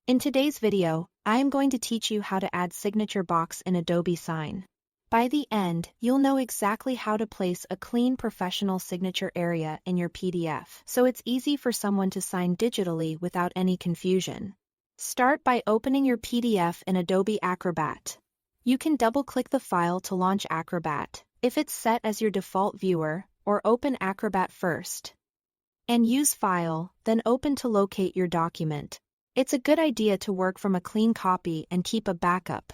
In today's video, I am going to teach you how to add signature box in Adobe Sign. By the end, you'll know exactly how to place a clean professional signature area in your PDF, so it's easy for someone to sign digitally without any confusion. Start by opening your PDF in Adobe Acrobat. You can double-click the file to launch Acrobat, if it's set as your default viewer, or open Acrobat first. And use File, then Open to locate your document. It's a good idea to work from a clean copy and keep a backup,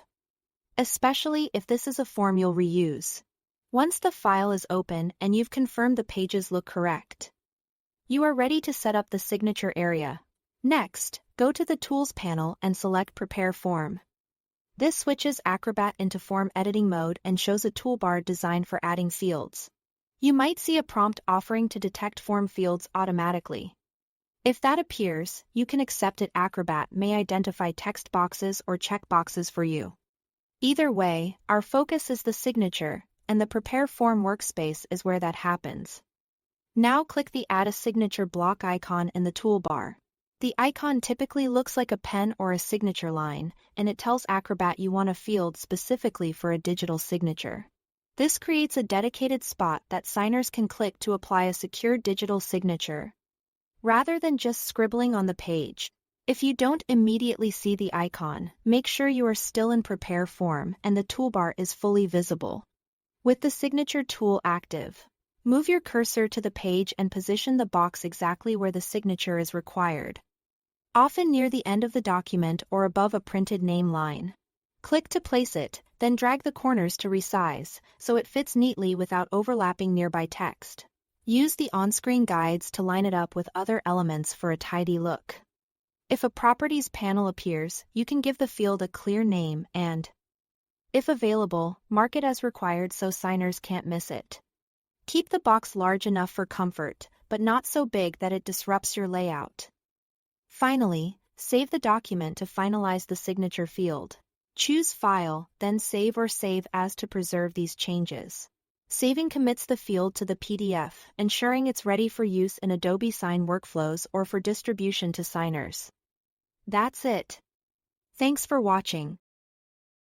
especially if this is a form you'll reuse. Once the file is open and you've confirmed the pages look correct, you are ready to set up the signature area. Next, go to the Tools panel and select Prepare Form. This switches Acrobat into form editing mode and shows a toolbar designed for adding fields. You might see a prompt offering to detect form fields automatically. If that appears, you can accept it. Acrobat may identify text boxes or checkboxes for you. Either way, our focus is the signature, and the Prepare Form workspace is where that happens. Now click the Add a Signature block icon in the toolbar. The icon typically looks like a pen or a signature line, and it tells Acrobat you want a field specifically for a digital signature. This creates a dedicated spot that signers can click to apply a secure digital signature, rather than just scribbling on the page. If you don't immediately see the icon, make sure you are still in Prepare Form and the toolbar is fully visible. With the Signature tool active, move your cursor to the page and position the box exactly where the signature is required, often near the end of the document or above a printed name line. Click to place it, then drag the corners to resize, so it fits neatly without overlapping nearby text. Use the on-screen guides to line it up with other elements for a tidy look. If a Properties panel appears, you can give the field a clear name and, if available, mark it as required so signers can't miss it. Keep the box large enough for comfort, but not so big that it disrupts your layout. Finally, save the document to finalize the signature field. Choose File, then Save or Save As to preserve these changes. Saving commits the field to the PDF, ensuring it's ready for use in Adobe Sign workflows or for distribution to signers. That's it. Thanks for watching.